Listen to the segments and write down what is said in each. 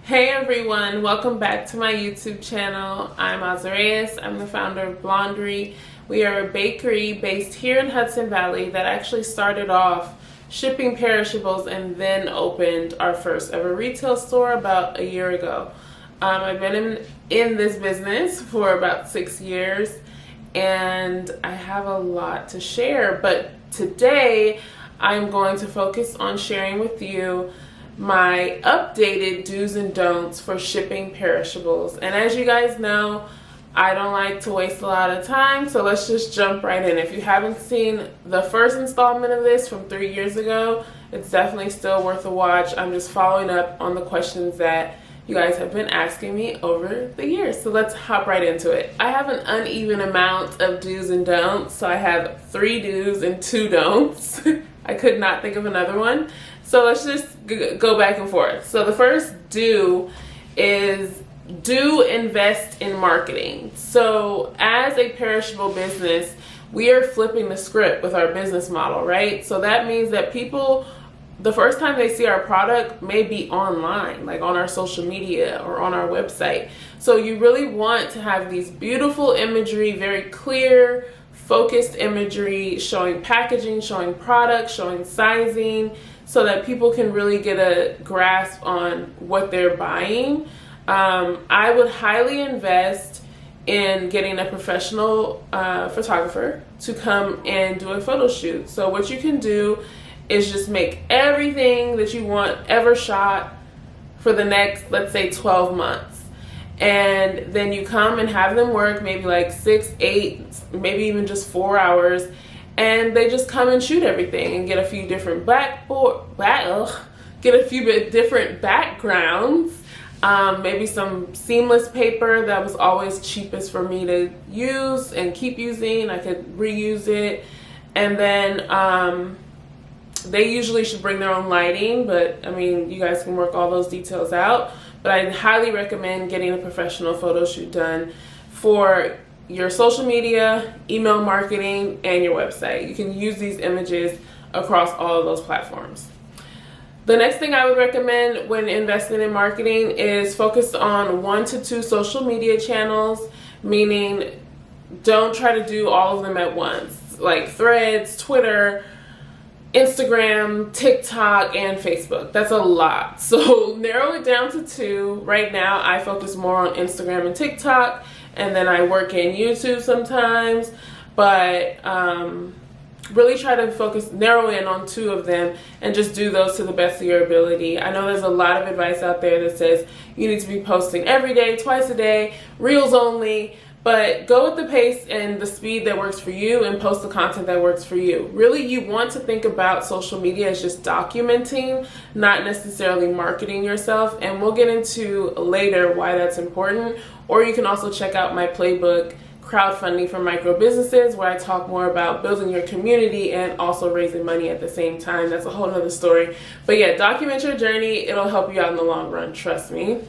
Hey everyone, welcome back to my YouTube channel. I'm Auzerais. I'm the founder of Blondery. We are a bakery based here in Hudson Valley that actually started off shipping perishables and then opened our first ever retail store about a year ago. I've been in this business for about 6 years and I have a lot to share, but today I'm going to focus on sharing with you my updated do's and don'ts for shipping perishables. And as you guys know, I don't like to waste a lot of time, so let's just jump right in. If you haven't seen the first installment of this from 3 years ago, it's definitely still worth a watch. I'm just following up on the questions that you guys have been asking me over the years. So let's hop right into it. I have an uneven amount of do's and don'ts, so I have 3 do's and 2 don'ts. I could not think of another one. So let's just go back and forth. So the first do is do invest in marketing. So as a perishable business, we are flipping the script with our business model, right? So that means that people, the first time they see our product may be online, like on our social media or on our website. So you really want to have these beautiful imagery, very clear, focused imagery, showing packaging, showing products, showing sizing, so that people can really get a grasp on what they're buying. I would highly invest in getting a professional photographer to come and do a photo shoot. So what you can do is just make everything that you want ever shot for the next, let's say, 12 months. And then you come and have them work maybe like 6, 8, maybe even just 4 hours. And they just come and shoot everything and get a few different different backgrounds. Maybe some seamless paper that was always cheapest for me to use and keep using. I could reuse it. And then they usually should bring their own lighting, but I mean, you guys can work all those details out. But I highly recommend getting a professional photo shoot done for your social media, email marketing, and your website. You can use these images across all of those platforms. The next thing I would recommend when investing in marketing is focus on 1 to 2 social media channels, meaning don't try to do all of them at once, like Threads, Twitter, Instagram, TikTok, and Facebook. That's a lot. So narrow it down to 2. Right now, I focus more on Instagram and TikTok, and then I work in YouTube sometimes, but really try to narrow in on 2 of them and just do those to the best of your ability. I know there's a lot of advice out there that says you need to be posting every day, twice a day, reels only, but go with the pace and the speed that works for you and post the content that works for you. Really, you want to think about social media as just documenting, not necessarily marketing yourself. And we'll get into later why that's important. Or you can also check out my playbook, Crowdfunding for Micro Businesses, where I talk more about building your community and also raising money at the same time. That's a whole nother story. But yeah, document your journey. It'll help you out in the long run, trust me.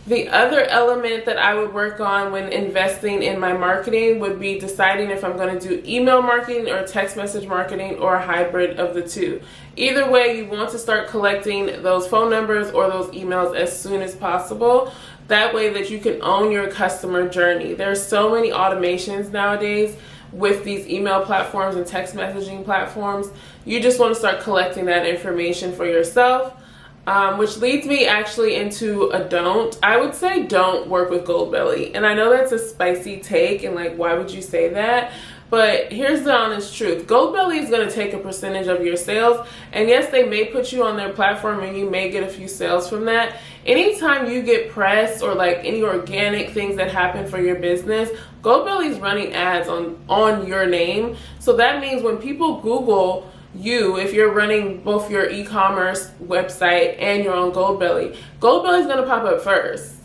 The other element that I would work on when investing in my marketing would be deciding if I'm going to do email marketing or text message marketing or a hybrid of the 2. Either way, you want to start collecting those phone numbers or those emails as soon as possible. That way that you can own your customer journey. There's so many automations nowadays with these email platforms and text messaging platforms. You just want to start collecting that information for yourself. Which leads me actually into a don't. I would say don't work with Goldbelly. And I know that's a spicy take and like, why would you say that? But here's the honest truth. Goldbelly is going to take a percentage of your sales. And yes, they may put you on their platform and you may get a few sales from that. Anytime you get press or like any organic things that happen for your business, Goldbelly is running ads on your name. So that means when people Google you, if you're running both your e-commerce website and your own Goldbelly, Goldbelly's going to pop up first.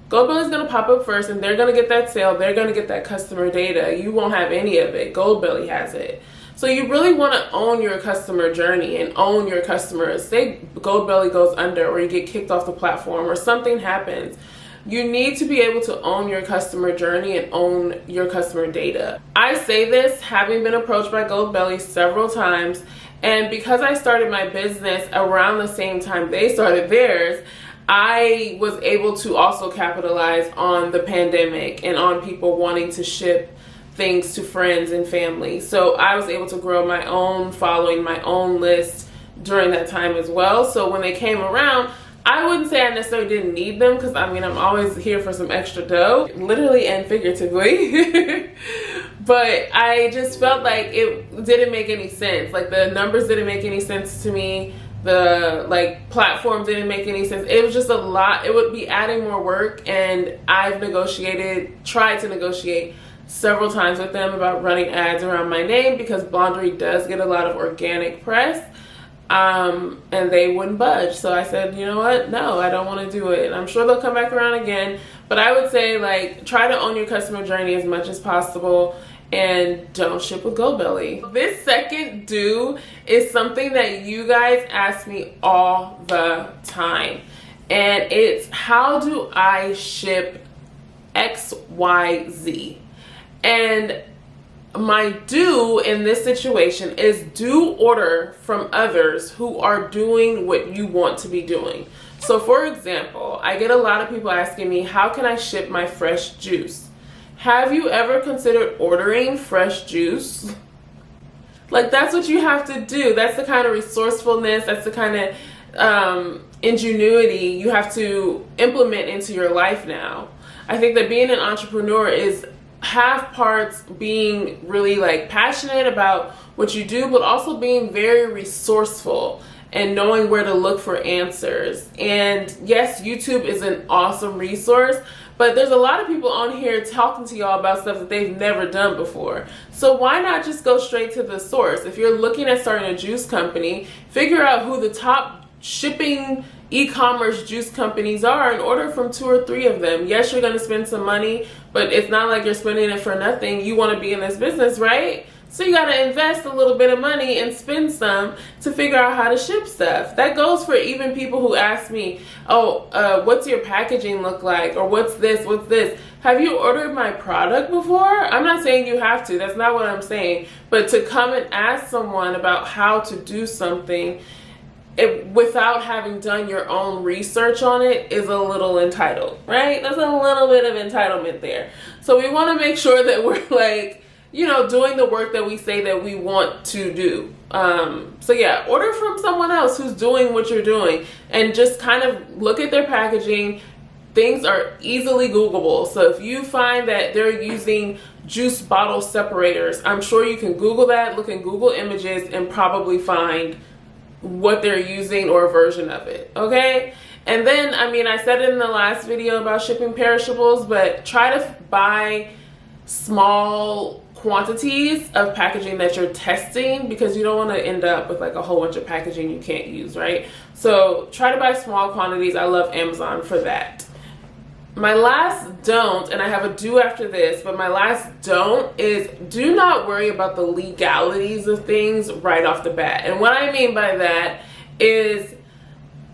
Goldbelly's going to pop up first and they're going to get that sale. They're going to get that customer data. You won't have any of it. Goldbelly has it. So you really want to own your customer journey and own your customers. Say Goldbelly goes under or you get kicked off the platform or something happens. You need to be able to own your customer journey and own your customer data. I say this having been approached by Goldbelly several times, and because I started my business around the same time they started theirs, I was able to also capitalize on the pandemic and on people wanting to ship things to friends and family. So I was able to grow my own following, my own list during that time as well. So when they came around, I wouldn't say I necessarily didn't need them, because I mean, I'm always here for some extra dough, literally and figuratively. But I just felt like it didn't make any sense. Like the numbers didn't make any sense to me. The like platform didn't make any sense. It was just a lot. It would be adding more work, and I've tried to negotiate several times with them about running ads around my name, because Blondery does get a lot of organic press. And they wouldn't budge. So I said, you know what? No, I don't want to do it. And I'm sure they'll come back around again. But I would say, like, try to own your customer journey as much as possible, and don't ship with GoBelly. This second do is something that you guys ask me all the time. And it's, how do I ship XYZ? And my do in this situation is do order from others who are doing what you want to be doing. So for example, I get a lot of people asking me, how can I ship my fresh juice? Have you ever considered ordering fresh juice? Like, that's what you have to do. That's the kind of resourcefulness, that's the kind of ingenuity you have to implement into your life now. I think that being an entrepreneur is half parts being really like passionate about what you do, but also being very resourceful and knowing where to look for answers. And yes, YouTube is an awesome resource, but there's a lot of people on here talking to y'all about stuff that they've never done before. So why not just go straight to the source? If you're looking at starting a juice company, figure out who the top shipping e-commerce juice companies are and order from 2 or 3 of them. Yes, you're going to spend some money, but it's not like you're spending it for nothing. You want to be in this business, right? So you got to invest a little bit of money and spend some to figure out how to ship stuff. That goes for even people who ask me, oh, what's your packaging look like? Or what's this? What's this? Have you ordered my product before? I'm not saying you have to. That's not what I'm saying. But to come and ask someone about how to do something without having done your own research on it is a little entitled, right? There's a little bit of entitlement there. So we want to make sure that we're like, you know, doing the work that we say that we want to do. So yeah, order from someone else who's doing what you're doing, and just kind of look at their packaging. Things are easily Googleable. So if you find that they're using juice bottle separators, I'm sure you can Google that, look in Google Images, and probably find what they're using or a version of it, okay? And then, I mean, I said it in the last video about shipping perishables, but try to buy small quantities of packaging that you're testing, because you don't want to end up with like a whole bunch of packaging you can't use, right? So try to buy small quantities. I love Amazon for that. My last don't, and I have a do after this, but my last don't is do not worry about the legalities of things right off the bat. And what I mean by that is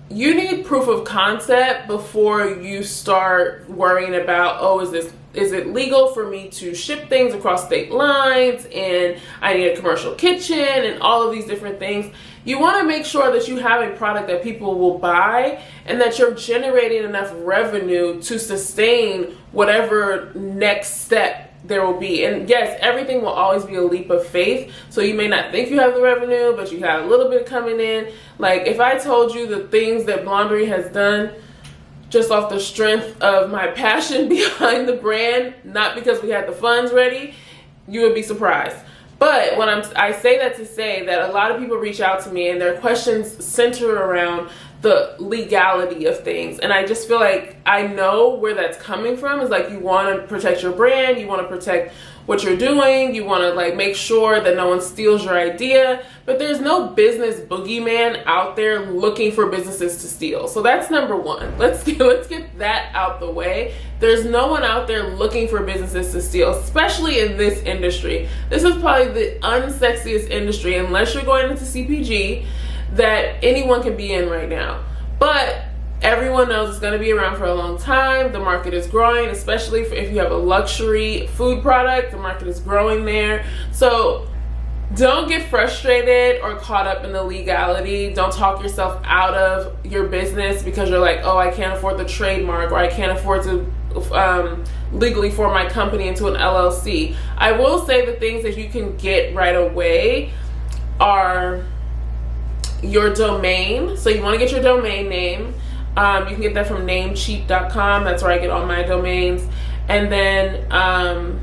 you need proof of concept before you start worrying about, oh, is it legal for me to ship things across state lines, and I need a commercial kitchen and all of these different things. You want to make sure that you have a product that people will buy, and that you're generating enough revenue to sustain whatever next step there will be. And yes, everything will always be a leap of faith. So you may not think you have the revenue, but you have a little bit coming in. Like if I told you the things that Blondery has done just off the strength of my passion behind the brand, not because we had the funds ready, you would be surprised. But when I say that to say that a lot of people reach out to me and their questions center around the legality of things. And I just feel like I know where that's coming from. It's like you want to protect your brand, you want to protect what you're doing, you want to like make sure that no one steals your idea, but there's no business boogeyman out there looking for businesses to steal. So that's number one. Let's get that out the way. There's no one out there looking for businesses to steal, especially in this industry. This is probably the unsexiest industry, unless you're going into CPG, that anyone can be in right now. But everyone knows it's going to be around for a long time. The market is growing, especially if you have a luxury food product. The market is growing there. So Don't get frustrated or caught up in the legality. Don't talk yourself out of your business because you're like, oh, I can't afford the trademark, or I can't afford to legally form my company into an LLC. I will say the things that you can get right away are your domain. So you want to get your domain name. You can get that from namecheap.com. That's where I get all my domains. And then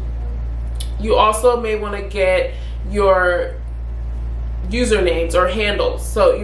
you also may want to get your usernames or handles. So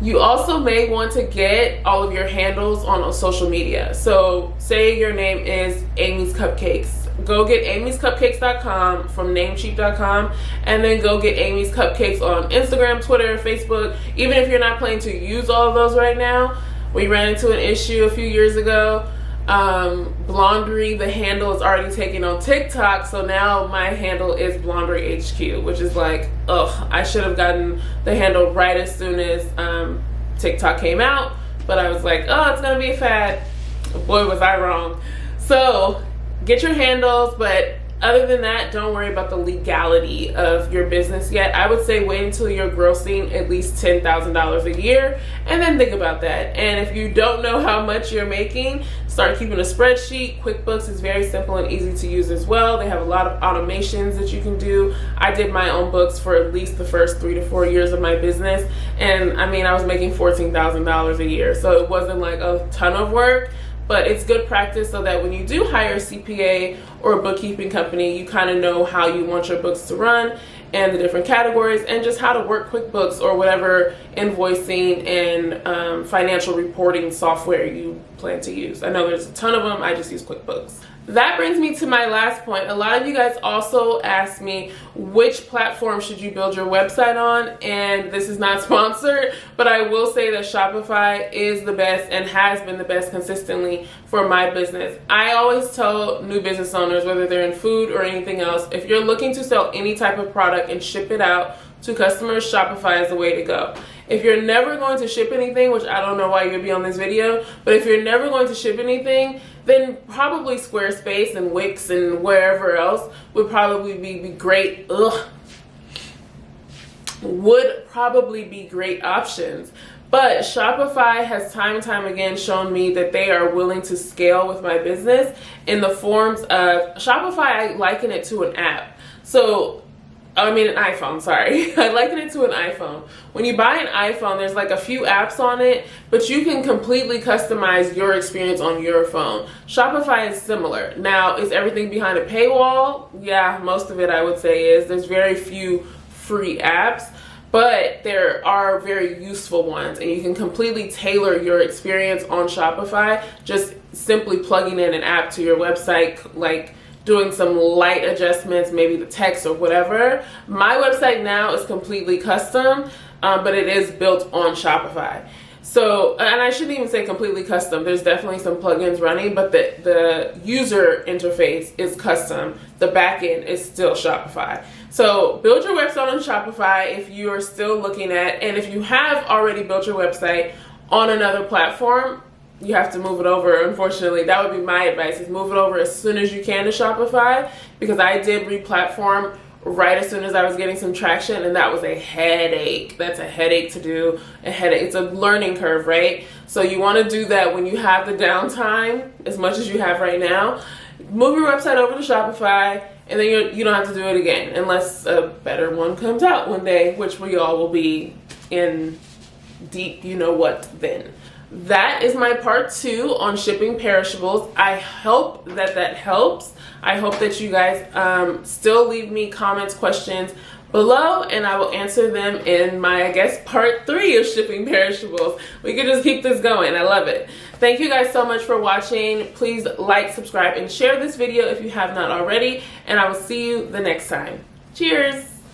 you also may want to get all of your handles on social media. So say your name is Amy's Cupcakes. Go get amyscupcakes.com from namecheap.com, and then go get Amy's Cupcakes on Instagram, Twitter, Facebook. Even if you're not planning to use all of those right now, we ran into an issue a few years ago. Blondery, the handle is already taken on TikTok, so now my handle is Blondery HQ, which is like, ugh, I should have gotten the handle right as soon as TikTok came out, but I was like, oh, it's gonna be a fad. Boy, was I wrong. So get your handles, but other than that, don't worry about the legality of your business yet. I would say wait until you're grossing at least $10,000 a year and then think about that. And if you don't know how much you're making, start keeping a spreadsheet. QuickBooks is very simple and easy to use as well. They have a lot of automations that you can do. I did my own books for at least the first 3 to 4 years of my business. And I mean, I was making $14,000 a year. So it wasn't like a ton of work. But it's good practice so that when you do hire a CPA or a bookkeeping company, you kind of know how you want your books to run and the different categories and just how to work QuickBooks or whatever invoicing and financial reporting software you plan to use. I know there's a ton of them. I just use QuickBooks. That brings me to my last point. A lot of you guys also asked me which platform should you build your website on, and this is not sponsored, but I will say that Shopify is the best and has been the best consistently for my business. I always tell new business owners, whether they're in food or anything else, if you're looking to sell any type of product and ship it out to customers, Shopify is the way to go. If you're never going to ship anything, which I don't know why you'd be on this video, but if you're never going to ship anything, then probably Squarespace and Wix and wherever else would probably be great. Would probably be great options. But Shopify has time and time again shown me that they are willing to scale with my business in the forms of Shopify. I liken it to an app. So an iPhone, sorry. I liken it to an iPhone. When you buy an iPhone, there's like a few apps on it, but you can completely customize your experience on your phone. Shopify is similar. Now, is everything behind a paywall? Yeah, most of it I would say is. There's very few free apps, but there are very useful ones, and you can completely tailor your experience on Shopify just simply plugging in an app to your website, like doing some light adjustments, maybe the text or whatever. My website now is completely custom, but it is built on Shopify. So, and I shouldn't even say completely custom. There's definitely some plugins running, but the user interface is custom. The backend is still Shopify. So build your website on Shopify if you are still looking at, and if you have already built your website on another platform, you have to move it over. Unfortunately, that would be my advice, is move it over as soon as you can to Shopify, because I did re-platform right as soon as I was getting some traction, and that was a headache. That's a headache to do. It's a learning curve, right? So you want to do that when you have the downtime, as much as you have right now. Move your website over to Shopify, and then you don't have to do it again, unless a better one comes out one day, which we all will be in deep you know what then. That is my part 2 on shipping perishables. I hope that helps. I hope that you guys still leave me comments, questions below, and I will answer them in my, I guess, part 3 of shipping perishables. We can just keep this going. I love it. Thank you guys so much for watching. Please like, subscribe, and share this video if you have not already, and I will see you the next time. Cheers!